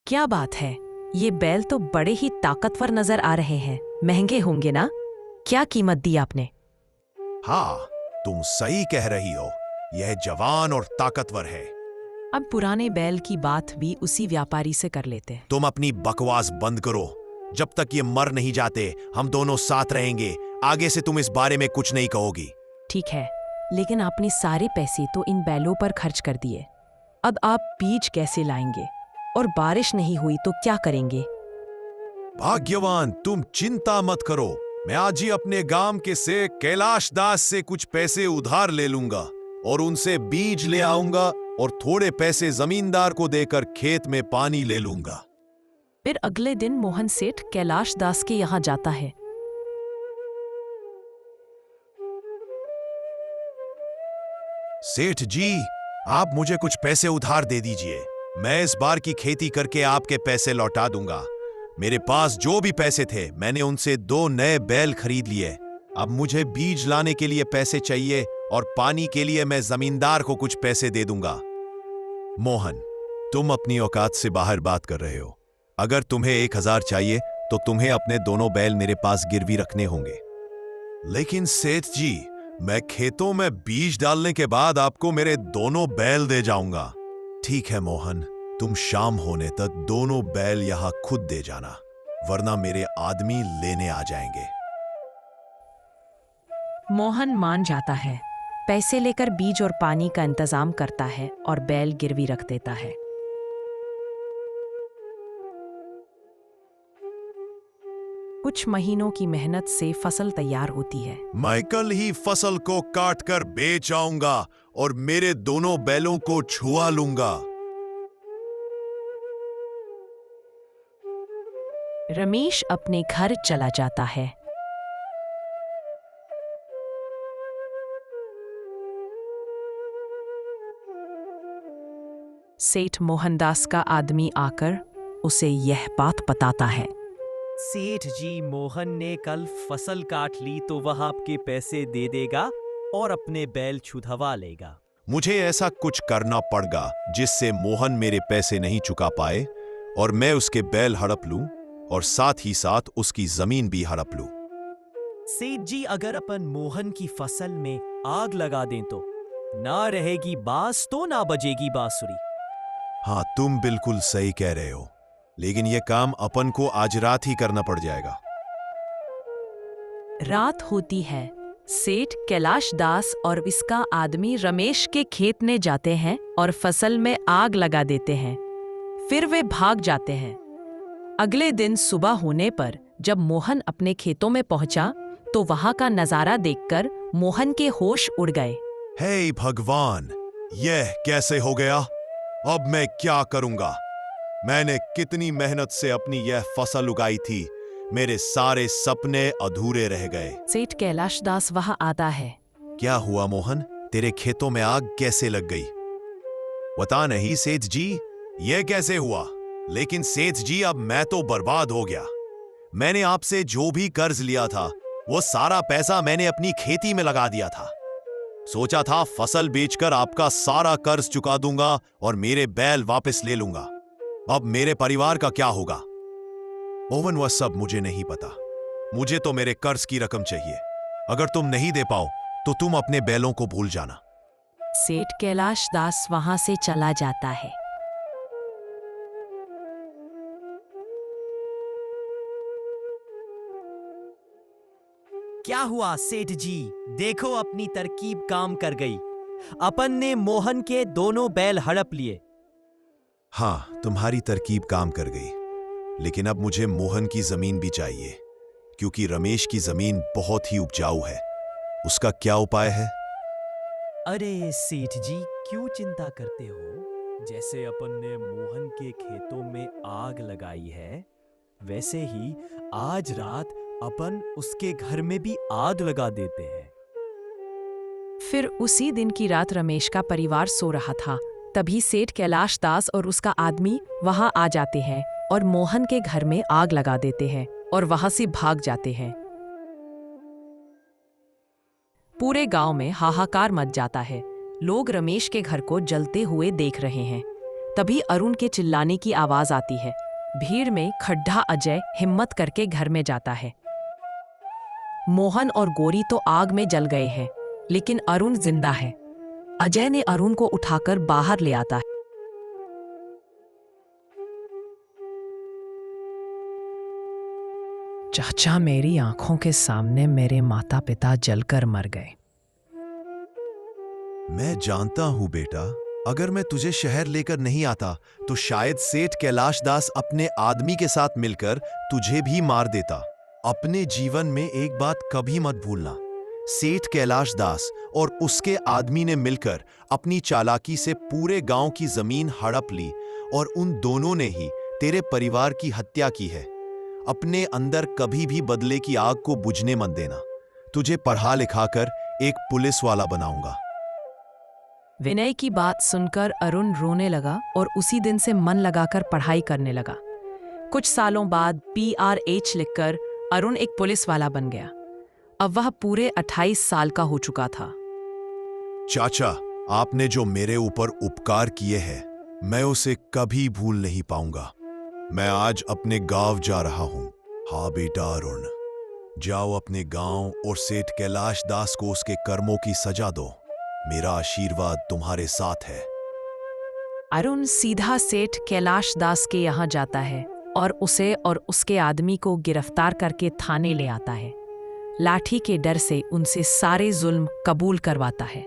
क्या बात है, ये बैल तो बड़े ही ताकतवर नजर आ रहे हैं। महंगे होंगे ना? क्या कीमत दी आपने? हाँ, तुम सही कह रही हो। यह जवान और ताकतवर है। अब पुराने बैल की बात भी उसी व्यापारी से कर लेते हैं। तुम अपनी बकवास बंद करो। जब तक ये मर नहीं जाते हम दोनों साथ रहेंगे। आगे से तुम इस बारे में कुछ नहीं कहोगी। ठीक है, लेकिन आपने सारे पैसे तो इन बैलों पर खर्च कर दिए। अब आप बीज कैसे लाएंगे? और बारिश नहीं हुई तो क्या करेंगे? भाग्यवान, तुम चिंता मत करो। मैं आज ही अपने गांव के से कैलाश दास से कुछ पैसे उधार ले लूंगा और उनसे बीज ले आऊंगा और थोड़े पैसे जमींदार को देकर खेत में पानी ले लूंगा। फिर अगले दिन मोहन सेठ कैलाश दास के यहाँ जाता है। सेठ जी, आप मुझे कुछ पैसे उधार दे दीजिए। मैं इस बार की खेती करके आपके पैसे लौटा दूंगा। मेरे पास जो भी पैसे थे मैंने उनसे 2 नए बैल खरीद लिए। अब मुझे बीज लाने के लिए पैसे चाहिए और पानी के लिए मैं जमींदार को कुछ पैसे दे दूंगा। मोहन, तुम अपनी औकात से बाहर बात कर रहे हो। अगर तुम्हें 1000 चाहिए तो तुम्हें अपने दोनों बैल मेरे पास गिरवी रखने होंगे। लेकिन सेठ जी, मैं खेतों में बीज डालने के बाद आपको मेरे दोनों बैल दे जाऊंगा। ठीक है मोहन, तुम शाम होने तक दोनों बैल यहां खुद दे जाना, वरना मेरे आदमी लेने आ जाएंगे। मोहन मान जाता है, पैसे लेकर बीज और पानी का इंतजाम करता है और बैल गिरवी रख देता है। कुछ महीनों की मेहनत से फसल तैयार होती है। मैं कल ही फसल को काट कर बेच आऊंगा और मेरे दोनों बैलों को छुआ लूंगा। रमेश अपने घर चला जाता है। सेठ मोहनदास का आदमी आकर उसे यह बात बताता है। सेठ जी, मोहन ने कल फसल काट ली तो वह आपके पैसे दे देगा और अपने बैल छुड़वा लेगा। मुझे ऐसा कुछ करना पड़ेगा जिससे मोहन मेरे पैसे नहीं चुका पाए और मैं उसके बैल हड़प लूं और साथ ही साथ उसकी जमीन भी हड़प लूं। सेठ जी, अगर अपन मोहन की फसल में आग लगा दें तो ना रहेगी बांस तो ना बजेगी बांसुरी। हाँ, तुम बिल्कुल सही कह रहे हो, लेकिन यह काम अपन को आज रात ही करना पड़ जाएगा। रात होती है। सेठ कैलाश दास और इसका आदमी रमेश के खेत में जाते हैं और फसल में आग लगा देते हैं। फिर वे भाग जाते हैं। अगले दिन सुबह होने पर जब मोहन अपने खेतों में पहुंचा तो वहां का नजारा देखकर मोहन के होश उड़ गए। हे भगवान, यह कैसे हो गया? अब मैं क्या करूंगा? मैंने कितनी मेहनत से अपनी यह फसल उगाई थी। मेरे सारे सपने अधूरे रह गए। सेठ कैलाश दास वहां आता है। क्या हुआ मोहन? तेरे खेतों में आग कैसे लग गई? पता नहीं सेठ जी, यह कैसे हुआ? लेकिन सेठ जी, अब मैं तो बर्बाद हो गया। मैंने आपसे जो भी कर्ज लिया था वो सारा पैसा मैंने अपनी खेती में लगा दिया था। सोचा था फसल बेचकर आपका सारा कर्ज चुका दूंगा और मेरे बैल वापस ले लूंगा। अब मेरे परिवार का क्या होगा? ओवन, वह सब मुझे नहीं पता। मुझे तो मेरे कर्ज की रकम चाहिए। अगर तुम नहीं दे पाओ तो तुम अपने बैलों को भूल जाना। सेठ कैलाश दास वहां से चला जाता है। क्या हुआ सेठ जी? देखो, अपनी तरकीब काम कर गई। अपन ने मोहन के दोनों बैल हड़प लिए। हाँ, तुम्हारी तरकीब काम कर गई, लेकिन अब मुझे मोहन की जमीन भी चाहिए, क्योंकि रमेश की जमीन बहुत ही उपजाऊ है। उसका क्या उपाय है? अरे सेठ जी, क्यों चिंता करते हो? जैसे अपन ने मोहन के खेतों में आग लगाई है, वैसे ही आज रात अपन उसके घर में भी आग लगा देते हैं। फिर उसी दिन की रात रमेश का परिवार सो रहा था। तभी सेठ कैलाश दास और उसका आदमी वहां आ जाते हैं और मोहन के घर में आग लगा देते हैं और वहां से भाग जाते हैं। पूरे गांव में हाहाकार मच जाता है। लोग रमेश के घर को जलते हुए देख रहे हैं। तभी अरुण के चिल्लाने की आवाज आती है। भीड़ में खड्डा अजय हिम्मत करके घर में जाता है। मोहन और गौरी तो आग में जल गए हैं, लेकिन अरुण जिंदा है। अजय ने अरुण को उठाकर बाहर ले आता है। चाचा, मेरी आंखों के सामने मेरे माता पिता जलकर मर गए। मैं जानता हूं बेटा, अगर मैं तुझे शहर लेकर नहीं आता तो शायद सेठ कैलाश दास अपने आदमी के साथ मिलकर तुझे भी मार देता। अपने जीवन में एक बात कभी मत भूलना, सेठ कैलाश दास और उसके आदमी ने मिलकर अपनी चालाकी से पूरे गांव की जमीन हड़प ली और उन दोनों ने ही तेरे परिवार की हत्या की है। अपने अंदर कभी भी बदले की आग को बुझने मत देना। तुझे पढ़ा लिखाकर एक पुलिस वाला बनाऊंगा। विनय की बात सुनकर अरुण रोने लगा और उसी दिन से मन लगाकर पढ़ाई करने लगा। कुछ सालों बाद PRH लिखकर अरुण एक पुलिस वाला बन गया। अब वह पूरे 28 साल का हो चुका था। चाचा, आपने जो मेरे ऊपर उपकार किए हैं, मैं उसे कभी भूल नहीं पाऊंगा। मैं आज अपने गांव जा रहा हूं। हाँ बेटा अरुण, जाओ अपने गांव और सेठ कैलाश दास को उसके कर्मों की सजा दो। मेरा आशीर्वाद तुम्हारे साथ है। अरुण सीधा सेठ कैलाश दास के यहाँ जाता है और उसे और उसके आदमी को गिरफ्तार करके थाने ले आता है। लाठी के डर से उनसे सारे जुल्म कबूल करवाता है।